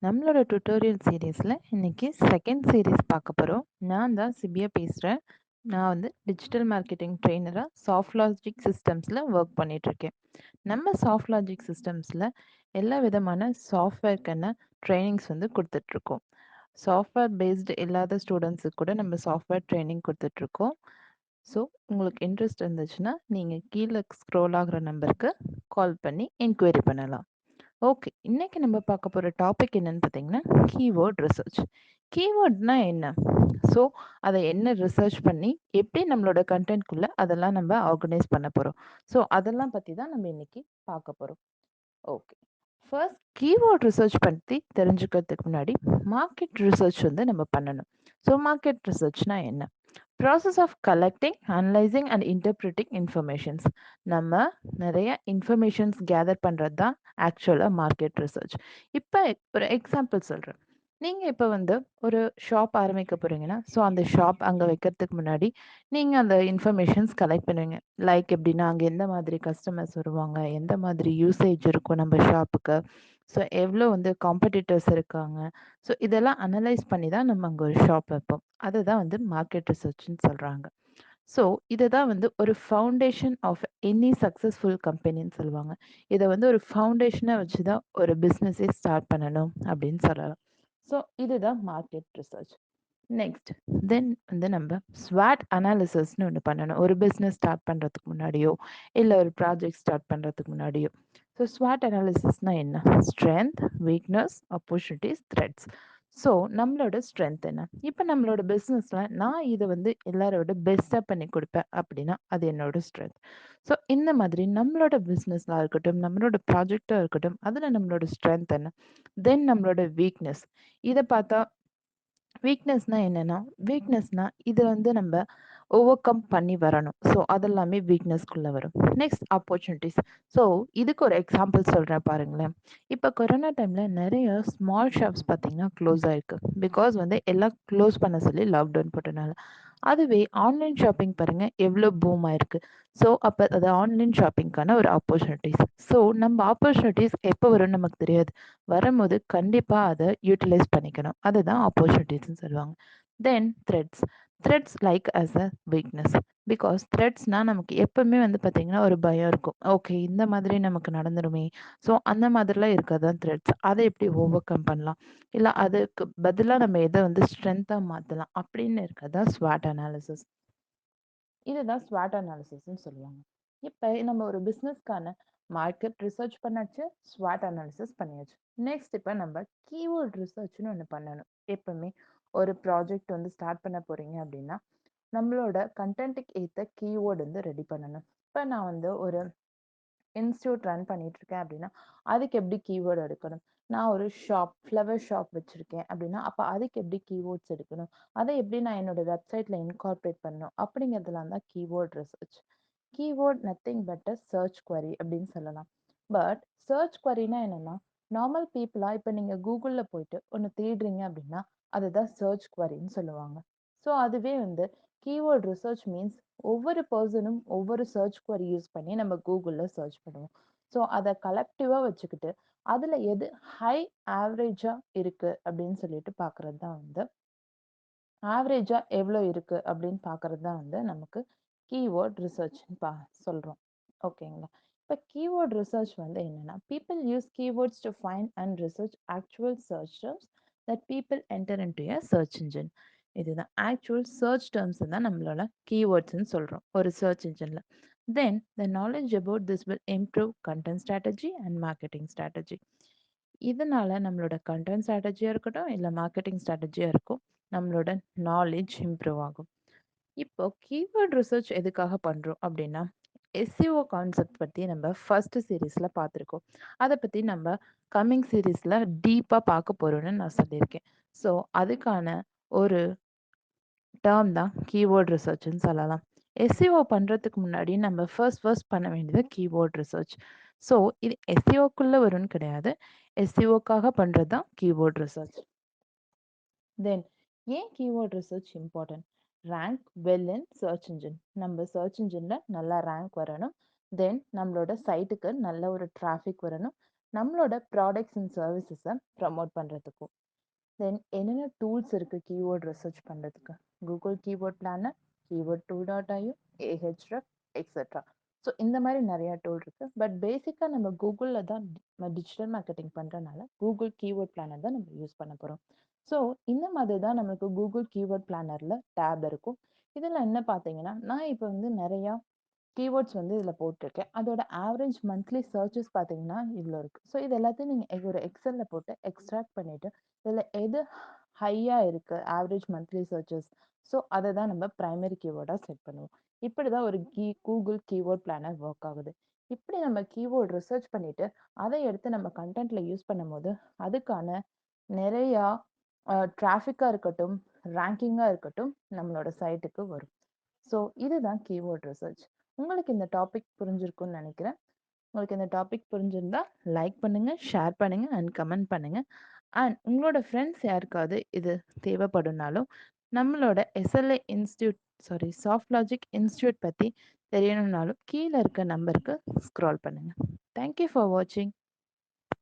நம்மளோட டுட்டோரியல் சீரீஸில் இன்னைக்கு செகண்ட் சீரீஸ் பார்க்க போகிறோம். நான் தான் சிபியா பேசுகிறேன். நான் வந்து டிஜிட்டல் மார்க்கெட்டிங் ட்ரெயினராக சாஃப்ட் லாஜிக் சிஸ்டம்ஸில் ஒர்க் பண்ணிகிட்ருக்கேன். நம்ம சாஃப்ட் லாஜிக் சிஸ்டம்ஸில் எல்லா விதமான சாஃப்ட்வேர்க்கான ட்ரைனிங்ஸ் வந்து கொடுத்துட்ருக்கோம். சாஃப்ட்வேர் பேஸ்டு இல்லாத ஸ்டூடெண்ட்ஸுக்கு கூட நம்ம சாஃப்ட்வேர் ட்ரைனிங் கொடுத்துட்ருக்கோம். ஸோ உங்களுக்கு இன்ட்ரெஸ்ட் இருந்துச்சுன்னா நீங்கள் கீழே ஸ்க்ரோல் ஆகிற நம்பருக்கு கால் பண்ணி என்கொயரி பண்ணலாம். ஓகே, இன்னைக்கு நம்ம பார்க்க போகிற டாபிக் என்னன்னு பார்த்தீங்கன்னா கீவேர்ட் ரிசர்ச். கீவேர்ட்னா என்ன? ஸோ அதை என்ன ரிசர்ச் பண்ணி எப்படி நம்மளோட கண்டென்ட்குள்ளே அதெல்லாம் நம்ம ஆர்கனைஸ் பண்ண போகிறோம். ஸோ அதெல்லாம் பற்றி தான் நம்ம இன்னைக்கு பார்க்க போகிறோம். ஓகே, ஃபர்ஸ்ட் கீவேர்ட் ரிசர்ச் பற்றி தெரிஞ்சுக்கிறதுக்கு முன்னாடி மார்க்கெட் ரிசர்ச் வந்து நம்ம பண்ணணும். ஸோ மார்க்கெட் ரிசர்ச்னா என்ன? Process of collecting, analysing and interpreting informations. நம்ம நிறைய இன்ஃபர்மேஷன்ஸ் கேதர் பண்ணுறது தான் ஆக்சுவலாக மார்க்கெட் ரிசர்ச். இப்போ ஒரு எக்ஸாம்பிள் சொல்கிறேன். நீங்கள் இப்போ வந்து ஒரு ஷாப் ஆரம்பிக்க போகிறீங்கன்னா, ஸோ அந்த ஷாப் அங்கே வைக்கிறதுக்கு முன்னாடி நீங்கள் அந்த இன்ஃபர்மேஷன்ஸ் கலெக்ட் பண்ணுவீங்க. லைக் எப்படின்னா, அங்கே எந்த மாதிரி கஸ்டமர்ஸ் வருவாங்க, எந்த மாதிரி யூசேஜ் இருக்கும் நம்ம ஷாப்புக்கு, ஸோ எவ்வளோ வந்து காம்படிட்டர்ஸ் இருக்காங்க, ஸோ இதெல்லாம் அனலைஸ் பண்ணி தான் நம்ம அங்கே ஒரு ஷாப் வைப்போம். அதுதான் வந்து மார்க்கெட் ரிசர்ச்னு சொல்கிறாங்க. ஸோ இதை தான் வந்து ஒரு ஃபவுண்டேஷன் ஆஃப் எனி சக்ஸஸ்ஃபுல் கம்பெனின்னு சொல்லுவாங்க. இதை வந்து ஒரு ஃபவுண்டேஷனை வச்சு தான் ஒரு பிஸ்னஸே ஸ்டார்ட் பண்ணணும் அப்படின்னு சொல்லலாம். ஸோ இதுதான் மார்க்கெட் ரிசர்ச். நெக்ஸ்ட் தென் வந்து நம்ம ஸ்வாட் அனாலிசிஸ்னு ஒன்று பண்ணணும். ஒரு பிஸ்னஸ் ஸ்டார்ட் பண்ணுறதுக்கு முன்னாடியோ இல்லை ஒரு ப்ராஜெக்ட் ஸ்டார்ட் பண்ணுறதுக்கு முன்னாடியோ. ஸோ ஸ்வாட் அனாலிசிஸ்னால் என்ன? Strength, weakness, opportunities, threats. So நம்மளோட ஸ்ட்ரென்த் என்ன? இப்போ நம்மளோட பிஸ்னஸில் நான் இதை வந்து எல்லாரோட பெஸ்ட்டாக பண்ணி கொடுப்பேன் அப்படின்னா அது என்னோட ஸ்ட்ரென்த். ஸோ இந்த மாதிரி நம்மளோட பிஸ்னஸாக இருக்கட்டும், நம்மளோட ப்ராஜெக்டாக இருக்கட்டும், அதில் நம்மளோட ஸ்ட்ரென்த் என்ன? தென் நம்மளோட வீக்னஸ். இதை பார்த்தா வீக்னஸ்னா என்னன்னா, வீக்னஸ்னா இது வந்து நம்ம ஓவர் கம் பண்ணி வரணும். ஸோ அதெல்லாமே வீக்னஸ்குள்ள வரும். Next opportunities. ஸோ இதுக்கு ஒரு எக்ஸாம்பிள் சொல்கிறேன் பாருங்களேன். இப்போ கொரோனா டைமில் நிறைய ஸ்மால் ஷாப்ஸ் பார்த்தீங்கன்னா க்ளோஸ் ஆயிருக்கு. பிகாஸ் வந்து எல்லாம் க்ளோஸ் பண்ண சொல்லி லாக்டவுன் போட்டனால. அதுவே ஆன்லைன் ஷாப்பிங் பாருங்க எவ்வளோ பூம் ஆயிருக்கு. ஸோ அப்போ அது ஆன்லைன் ஷாப்பிங்க்கான ஒரு ஆப்பர்ச்சுனிட்டிஸ். ஸோ நம்ம ஆப்பர்ச்சுனிட்டிஸ் எப்போ வரும்னு நமக்கு தெரியாது. வரும்போது கண்டிப்பாக அதை யூட்டிலைஸ் பண்ணிக்கணும். அதுதான் ஆப்பர்ச்சுனிட்டிஸ்ன்னு சொல்லுவாங்க. Then threats. Threats like as a weakness. Because த்ரெட்ஸ்னால் நமக்கு எப்பவுமே வந்து பார்த்திங்கன்னா ஒரு பயம் இருக்கும். ஓகே, இந்த மாதிரி நமக்கு நடந்துருமே. ஸோ அந்த மாதிரிலாம் இருக்கிறது தான் த்ரெட்ஸ். அதை எப்படி ஓவர் கம் பண்ணலாம், இல்லை அதுக்கு பதிலாக நம்ம எதை வந்து ஸ்ட்ரென்த்தாக மாற்றலாம் அப்படின்னு இருக்கிறது தான் ஸ்வாட் அனாலிசிஸ். இதுதான் ஸ்வாட் அனாலிசிஸ்ன்னு சொல்லுவாங்க. இப்போ நம்ம ஒரு பிஸ்னஸ்க்கான மார்க்கெட் ரிசர்ச் பண்ணாச்சு, ஸ்வாட் அனாலிசிஸ் பண்ணியாச்சு. நெக்ஸ்ட் இப்போ நம்ம கீவேர்ட் ரிசர்ச்னு ஒன்று பண்ணணும். எப்பவுமே ஒரு ப்ராஜெக்ட் வந்து ஸ்டார்ட் பண்ண போறீங்க அப்படின்னா நம்மளோட கண்டென்ட்டுக்கு ஏற்ற கீவேர்டு வந்து ரெடி பண்ணணும். இப்போ நான் வந்து ஒரு இன்ஸ்டியூட் ரன் பண்ணிட்டு இருக்கேன் அப்படின்னா அதுக்கு எப்படி கீவேர்டு எடுக்கணும். நான் ஒரு ஷாப், ஃப்ளவர் ஷாப் வச்சிருக்கேன் அப்படின்னா அப்போ அதுக்கு எப்படி கீவேர்ட்ஸ் எடுக்கணும், அதை எப்படி நான் என்னோட வெப்சைட்ல இன்கார்பரேட் பண்ணணும் அப்படிங்கிறதுலாம் தான் keyword research. Keyword nothing but a search query அப்படின்னு சொல்லலாம். பட் சர்ச் queryனா என்னன்னா, நார்மல் பீப்புளா இப்போ நீங்க கூகுள்ல போயிட்டு ஒன்று தேடுறீங்க அப்படின்னா அதுதான் சர்ச் queryன்னு சொல்லுவாங்க. ஸோ அதுவே வந்து கீவேர்ட் ரிசர்ச் மீன்ஸ் ஒவ்வொரு பர்சனும் ஒவ்வொரு சர்ச் query யூஸ் பண்ணி நம்ம கூகுள்ல சர்ச் பண்ணுவோம். ஸோ அதை கலெக்டிவாக வச்சுக்கிட்டு அதில் எது ஹை ஆவரேஜாக இருக்கு அப்படின்னு சொல்லிட்டு பார்க்கறது தான் வந்து ஆவரேஜாக எவ்வளோ இருக்கு அப்படின்னு பார்க்கறது தான் வந்து நமக்கு கீவேர்ட் ரிசர்ச்னு சொல்கிறோம். ஓகேங்களா? இப்போ கீவேர்ட் ரிசர்ச் வந்து என்னன்னா, people use keywords to find and research actual search terms that people enter into a search engine. இதுதான் ஆக்சுவல் சர்ச் டேர்ம்ஸ் தான் நம்மளோட கீவேர்ட்ஸ்ன்னு சொல்கிறோம் ஒரு சர்ச் இன்ஜினில். Then the knowledge about this will improve content strategy and marketing strategy. இதனால நம்மளோட கண்டென்ட் ஸ்ட்ராட்டஜியாக இருக்கட்டும், இல்லை மார்க்கெட்டிங் ஸ்ட்ராட்டஜியாக இருக்கும், நம்மளோட நாலேஜ் இம்ப்ரூவ் ஆகும். இப்போ கீவேர்ட் ரிசர்ச் எதுக்காக பண்ணுறோம் அப்படின்னா, எஸ்சிஓ கான்செப்ட் பற்றி நம்ம ஃபர்ஸ்ட் சீரீஸில் பார்த்துருக்கோம். அதை பற்றி நம்ம கம்மிங் சீரீஸில் டீப்பாக பார்க்க போகிறோம்னு நான் சொல்லியிருக்கேன். ஸோ அதுக்கான ஒரு டேர்ம் தான் கீவேர்ட் ரிசர்ச்னு சொல்லலாம். எஸ்சிஓ பண்ணுறதுக்கு முன்னாடி நம்ம ஃபர்ஸ்ட் பண்ண வேண்டியது கீவேர்ட் ரிசர்ச். ஸோ இது எஸ்சிஓக்குள்ளே வரும்னு கிடையாது, எஸ்சிஓக்காக பண்ணுறது தான் கீவேர்ட் ரிசர்ச். தென் ஏன் keyword research important? Rank well in search engine. நம்ம சர்ச் இன்ஜினில் நல்லா ரேங்க் வரணும். தென் நம்மளோட சைட்டுக்கு நல்ல ஒரு டிராஃபிக் வரணும். நம்மளோட ப்ராடக்ட்ஸ் அண்ட் சர்வீசஸை ப்ரமோட் பண்ணுறதுக்கும். தென் என்னென்ன டூல்ஸ் இருக்குது கீவேர்ட் ரிசர்ச் பண்ணுறதுக்கு? Google keyword planar, keyword tool dot ஐயோ, ஏஹெச்ரெஃப் எக்ஸெட்ரா. ஸோ இந்த மாதிரி நிறையா டூல் இருக்குது. பட் பேசிக்காக நம்ம கூகுளில் தான் டிஜிட்டல் மார்க்கெட்டிங் பண்ணுறனால கூகுள் கீவேர்ட் பிளானர் தான் நம்ம யூஸ் பண்ண போகிறோம். ஸோ இந்த மாதிரி தான் நமக்கு கூகுள் கீவேர்ட் பிளானரில் டேப் இருக்கும். இதில் என்ன பார்த்தீங்கன்னா, நான் இப்போ வந்து நிறையா கீவேர்ட்ஸ் வந்து இதில் போட்டிருக்கேன். அதோட ஆவரேஜ் மந்த்லி சர்ச்சஸ் பார்த்தீங்கன்னா இவ்வளோ இருக்குது. ஸோ இது எல்லாத்தையும் நீங்கள் ஒரு எக்ஸலில் போட்டு எக்ஸ்ட்ராக்ட் பண்ணிவிட்டு இதில் எது ஹையாக இருக்குது ஆவரேஜ் மந்த்லி சர்ச்சஸ், ஸோ அதை தான் நம்ம ப்ரைமரி கீவேர்டாக செட் பண்ணுவோம். இப்படி தான் ஒரு கூகுள் கீவேர்ட் பிளானர் ஒர்க் ஆகுது. இப்படி நம்ம கீவேர்ட் ரிசர்ச் பண்ணிவிட்டு அதை எடுத்து நம்ம கண்டென்ட்டில் யூஸ் பண்ணும்போது அதுக்கான நிறையா டிராஃபிக்காக இருக்கட்டும், ரேங்கிங்காக இருக்கட்டும் நம்மளோட சைட்டுக்கு வரும். ஸோ இதுதான் கீவேர்ட் ரிசர்ச். உங்களுக்கு இந்த டாபிக் புரிஞ்சிருக்கும்னு நினைக்கிறேன். உங்களுக்கு இந்த டாபிக் புரிஞ்சிருந்தா லைக் பண்ணுங்க, ஷேர் பண்ணுங்க அண்ட் கமெண்ட் பண்ணுங்க. அண்ட் உங்களோட ஃப்ரெண்ட்ஸ் யாருக்காவது இது தேவைப்படும்னாலும் நம்மளோட SLA institute soft logic institute பற்றி தெரியணும்னாலும் கீழே இருக்க நம்பருக்கு ஸ்க்ரால் பண்ணுங்க. தேங்க்யூ ஃபார் வாட்சிங்.